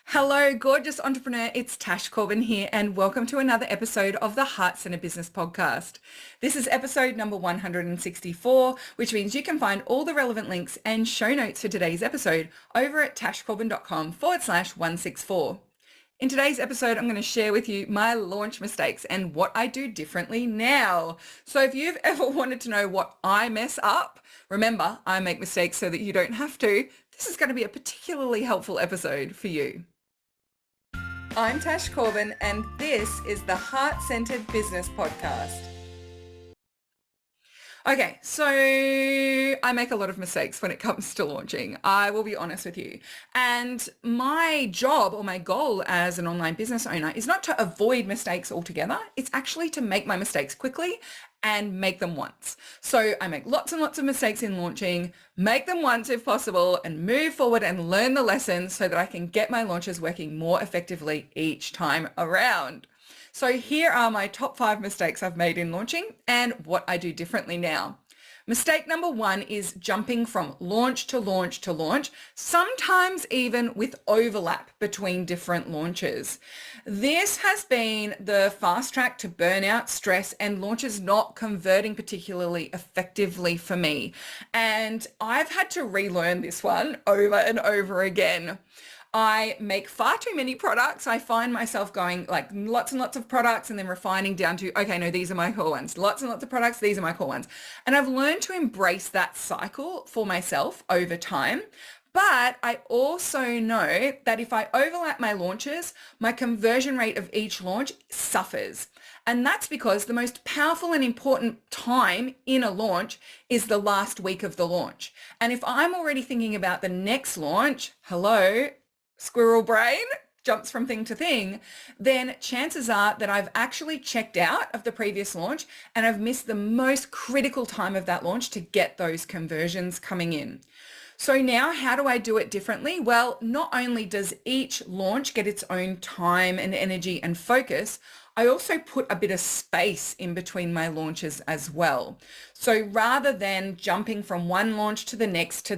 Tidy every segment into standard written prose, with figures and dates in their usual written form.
Hello, gorgeous entrepreneur. It's Tash Corbin here, and welcome to another episode of the Heart Centre Business Podcast. This is episode number 164, which means you can find all the relevant links and show notes for today's episode over at tashcorbin.com/164. In today's episode, I'm going to share with you my launch mistakes and what I do differently now. So if you've ever wanted to know what I mess up, remember, I make mistakes so that you don't have to. This is going to be a particularly helpful episode for you. I'm Tash Corbin, and this is the Heart-Centered Business Podcast. Okay, so I make a lot of mistakes when it comes to launching. I will be honest with you. And my job or my goal as an online business owner is not to avoid mistakes altogether. It's actually to make my mistakes quickly and make them once. So I make lots and lots of mistakes in launching, make them once if possible, and move forward and learn the lessons so that I can get my launches working more effectively each time around. So here are my top 5 mistakes I've made in launching and what I do differently now. Mistake number 1 is jumping from launch to launch to launch, sometimes even with overlap between different launches. This has been the fast track to burnout, stress, and launches not converting particularly effectively for me. And I've had to relearn this one over and over again. I make far too many products. I find myself going like lots and lots of products and then refining down to, okay, no, these are my core ones. Lots and lots of products. These are my core ones. And I've learned to embrace that cycle for myself over time. But I also know that if I overlap my launches, my conversion rate of each launch suffers. And that's because the most powerful and important time in a launch is the last week of the launch. And if I'm already thinking about the next launch, hello, squirrel brain jumps from thing to thing, then chances are that I've actually checked out of the previous launch and I've missed the most critical time of that launch to get those conversions coming in. So now how do I do it differently? Well, not only does each launch get its own time and energy and focus, I also put a bit of space in between my launches as well. So rather than jumping from one launch to the next,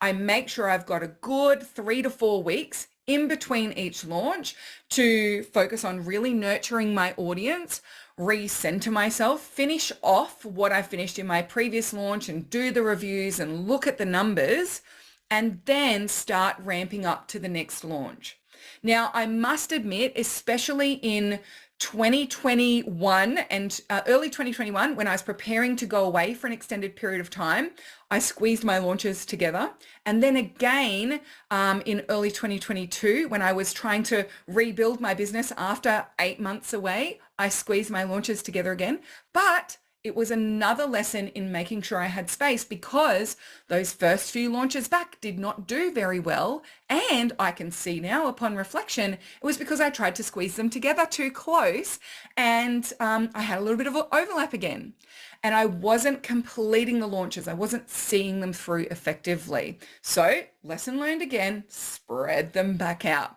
I make sure I've got a good 3 to 4 weeks in between each launch to focus on really nurturing my audience, recenter myself, finish off what I finished in my previous launch and do the reviews and look at the numbers, and then start ramping up to the next launch. Now, I must admit, especially in 2021 and early 2021, when I was preparing to go away for an extended period of time, I squeezed my launches together. And then again, in early 2022, when I was trying to rebuild my business after 8 months away, I squeezed my launches together again. But it was another lesson in making sure I had space because those first few launches back did not do very well. And I can see now upon reflection, it was because I tried to squeeze them together too close and I had a little bit of an overlap again. And I wasn't completing the launches. I wasn't seeing them through effectively. So lesson learned again, spread them back out.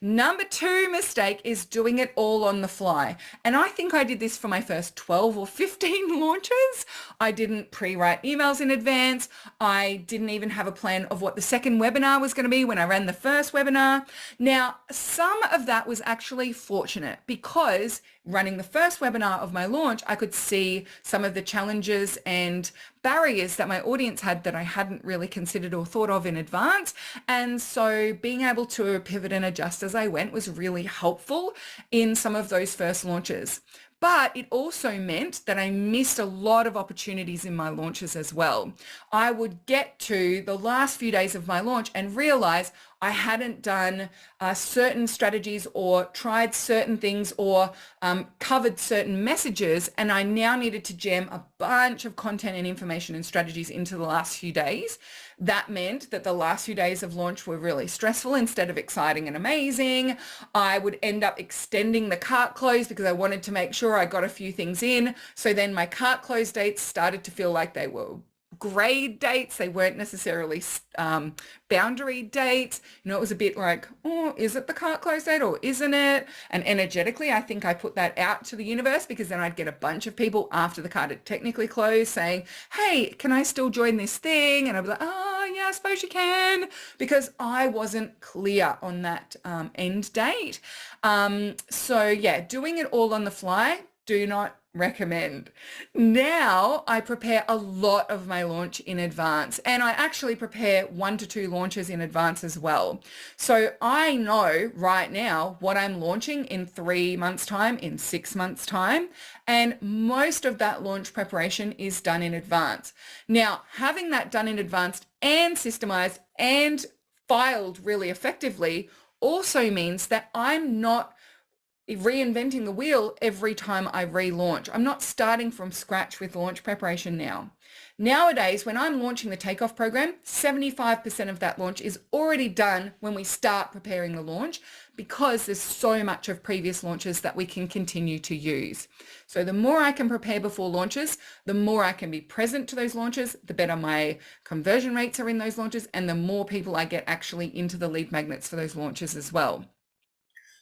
Number 2 mistake is doing it all on the fly. And I think I did this for my first 12 or 15 launches. I didn't pre-write emails in advance. I didn't even have a plan of what the second webinar was going to be when I ran the first webinar. Now, some of that was actually fortunate because running the first webinar of my launch, I could see some of the challenges and barriers that my audience had that I hadn't really considered or thought of in advance. And so being able to pivot and adjust as I went was really helpful in some of those first launches. But it also meant that I missed a lot of opportunities in my launches as well. I would get to the last few days of my launch and realize I hadn't done certain strategies or tried certain things or covered certain messages, and I now needed to jam a bunch of content and information and strategies into the last few days. That meant that the last few days of launch were really stressful instead of exciting and amazing. I would end up extending the cart close because I wanted to make sure I got a few things in. So then my cart close dates started to feel like they were grade dates. They weren't necessarily boundary dates. You know, it was a bit like, oh, is it the cart close date or isn't it? And energetically, I think I put that out to the universe because then I'd get a bunch of people after the cart had technically closed saying, hey, can I still join this thing? And I'd be like, oh, yeah, I suppose you can, because I wasn't clear on that end date. So yeah, doing it all on the fly, do not recommend. Now I prepare a lot of my launch in advance, and I actually prepare 1 to 2 launches in advance as well. So I know right now what I'm launching in 3 months time, in 6 months time, and most of that launch preparation is done in advance. Now, having that done in advance and systemized and filed really effectively also means that I'm not reinventing the wheel every time I relaunch. I'm not starting from scratch with launch preparation now. Nowadays, when I'm launching the takeoff program, 75% of that launch is already done when we start preparing the launch, because there's so much of previous launches that we can continue to use. So the more I can prepare before launches, the more I can be present to those launches, the better my conversion rates are in those launches, and the more people I get actually into the lead magnets for those launches as well.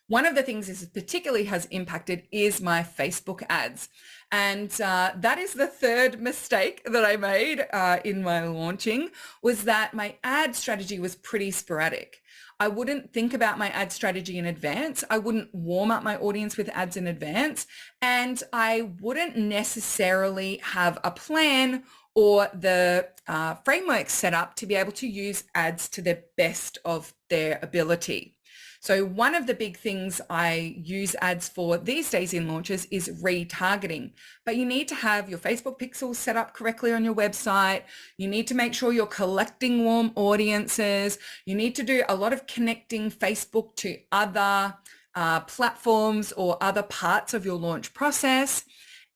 One of the things this particularly has impacted is my Facebook ads. And that is the third mistake that I made in my launching, was that my ad strategy was pretty sporadic. I wouldn't think about my ad strategy in advance. I wouldn't warm up my audience with ads in advance. And I wouldn't necessarily have a plan or the framework set up to be able to use ads to the best of their ability. So one of the big things I use ads for these days in launches is retargeting. But you need to have your Facebook pixels set up correctly on your website. You need to make sure you're collecting warm audiences. You need to do a lot of connecting Facebook to other platforms or other parts of your launch process.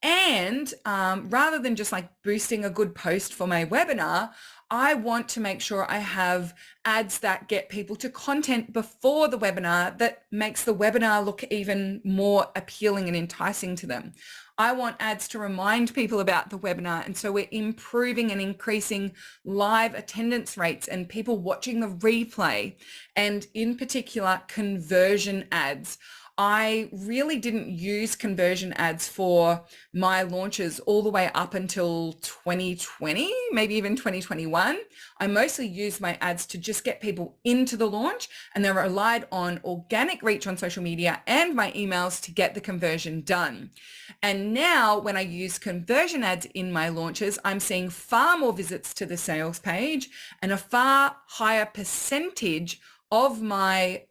And rather than just like boosting a good post for my webinar, I want to make sure I have ads that get people to content before the webinar that makes the webinar look even more appealing and enticing to them. I want ads to remind people about the webinar. And so we're improving and increasing live attendance rates and people watching the replay, and in particular, conversion ads. I really didn't use conversion ads for my launches all the way up until 2020, maybe even 2021. I mostly used my ads to just get people into the launch, and then relied on organic reach on social media and my emails to get the conversion done. And now when I use conversion ads in my launches, I'm seeing far more visits to the sales page and a far higher percentage of my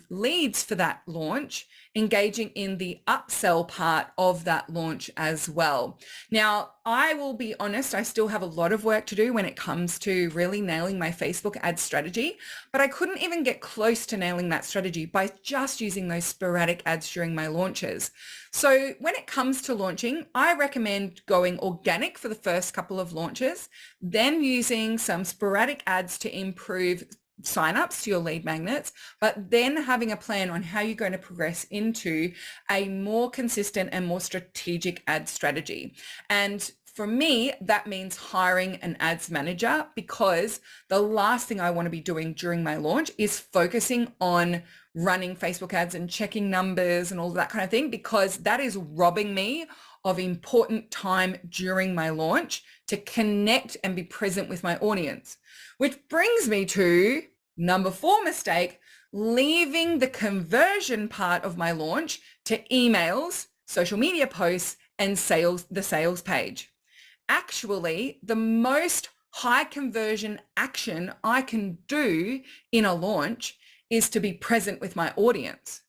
leads for that launch engaging in the upsell part of that launch as well. Now, I will be honest, I still have a lot of work to do when it comes to really nailing my Facebook ad strategy, but I couldn't even get close to nailing that strategy by just using those sporadic ads during my launches. So when it comes to launching, I recommend going organic for the first couple of launches, then using some sporadic ads to improve signups to your lead magnets, but then having a plan on how you're going to progress into a more consistent and more strategic ad strategy. And for me, that means hiring an ads manager, because the last thing I want to be doing during my launch is focusing on running Facebook ads and checking numbers and all that kind of thing, because that is robbing me of important time during my launch to connect and be present with my audience. Which brings me to number 4 mistake, leaving the conversion part of my launch to emails, social media posts, and the sales page. Actually, the most high conversion action I can do in a launch is to be present with my audience.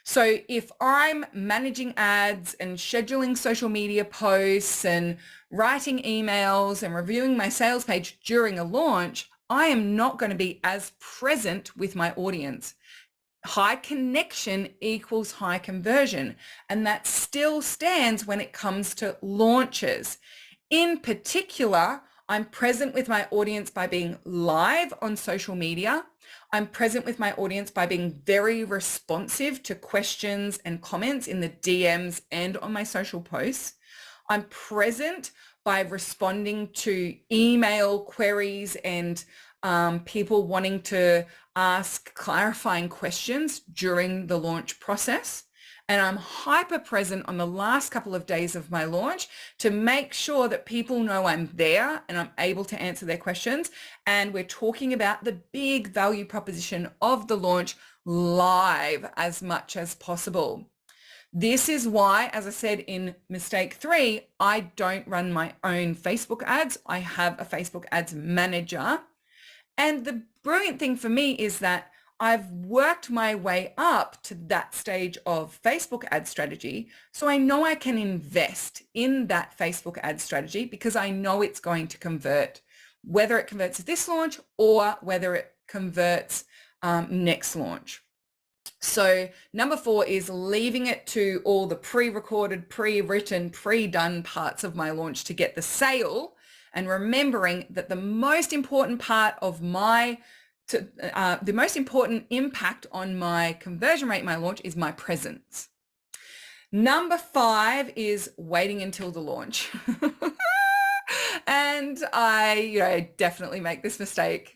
So if I'm managing ads and scheduling social media posts and writing emails and reviewing my sales page during a launch, I am not going to be as present with my audience. High connection equals high conversion, and that still stands when it comes to launches. In particular, I'm present with my audience by being live on social media. I'm present with my audience by being very responsive to questions and comments in the DMs and on my social posts. I'm present by responding to email queries and people wanting to ask clarifying questions during the launch process. and I'm hyper present on the last couple of days of my launch to make sure that people know I'm there and I'm able to answer their questions. And we're talking about the big value proposition of the launch live as much as possible. This is why, as I said in mistake 3, I don't run my own Facebook ads. I have a Facebook ads manager. And the brilliant thing for me is that I've worked my way up to that stage of Facebook ad strategy. So I know I can invest in that Facebook ad strategy because I know it's going to convert, whether it converts this launch or whether it converts next launch. So number 4 is leaving it to all the pre-recorded, pre-written, pre-done parts of my launch to get the sale, and remembering that the most important part of the most important impact on my conversion rate, my launch, is my presence. Number 5 is waiting until the launch. And I, definitely make this mistake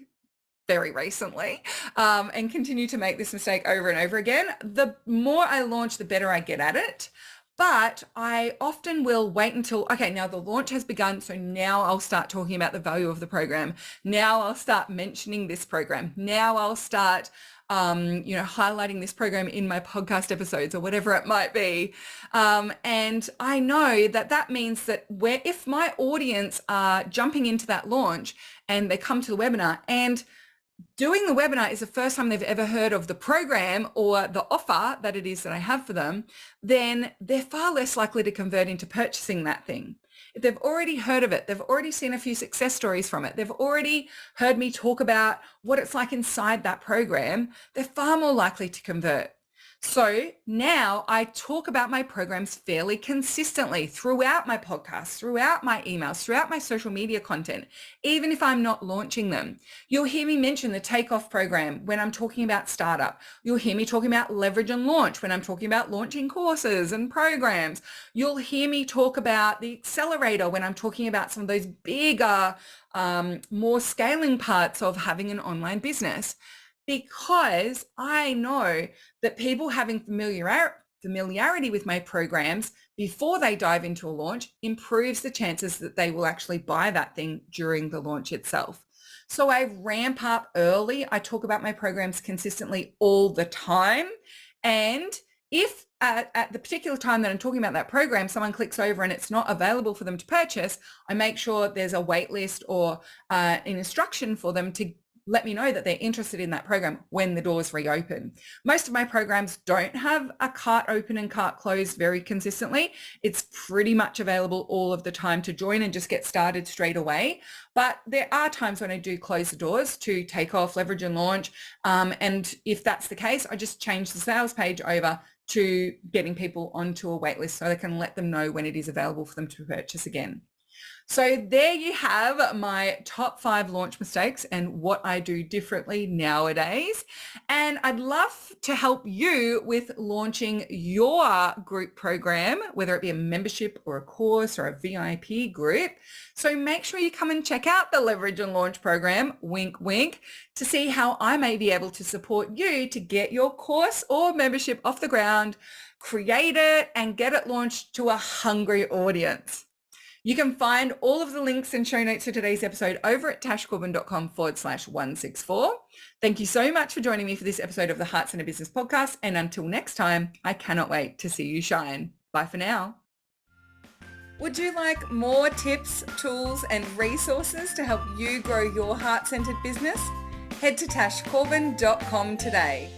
very recently, and continue to make this mistake over and over again. The more I launch, the better I get at it. But I often will wait until, okay, now the launch has begun. So now I'll start talking about the value of the program. Now I'll start mentioning this program. Now I'll start, highlighting this program in my podcast episodes or whatever it might be. And I know that means that if my audience are jumping into that launch and they come to the webinar, and doing the webinar is the first time they've ever heard of the program or the offer that it is that I have for them, then they're far less likely to convert into purchasing that thing. If they've already heard of it, they've already seen a few success stories from it, they've already heard me talk about what it's like inside that program, they're far more likely to convert. So now I talk about my programs fairly consistently throughout my podcasts, throughout my emails, throughout my social media content, even if I'm not launching them. You'll hear me mention the Takeoff program when I'm talking about startup. You'll hear me talking about leverage and launch when I'm talking about launching courses and programs. You'll hear me talk about the accelerator when I'm talking about some of those bigger, more scaling parts of having an online business. Because I know that people having familiarity with my programs before they dive into a launch improves the chances that they will actually buy that thing during the launch itself. So I ramp up early. I talk about my programs consistently all the time. And if at the particular time that I'm talking about that program, someone clicks over and it's not available for them to purchase, I make sure there's a wait list or an instruction for them to let me know that they're interested in that program when the doors reopen. Most of my programs don't have a cart open and cart close very consistently. It's pretty much available all of the time to join and just get started straight away. But there are times when I do close the doors to Takeoff, leverage and launch. And if that's the case, I just change the sales page over to getting people onto a wait list so they can let them know when it is available for them to purchase again. So there you have my top 5 launch mistakes and what I do differently nowadays. And I'd love to help you with launching your group program, whether it be a membership or a course or a VIP group. So make sure you come and check out the Leverage and Launch program, wink, wink, to see how I may be able to support you to get your course or membership off the ground, create it, and get it launched to a hungry audience. You can find all of the links and show notes for today's episode over at tashcorbin.com/164. Thank you so much for joining me for this episode of the Hearts in a Business podcast. And until next time, I cannot wait to see you shine. Bye for now. Would you like more tips, tools, and resources to help you grow your heart-centered business? Head to tashcorbin.com today.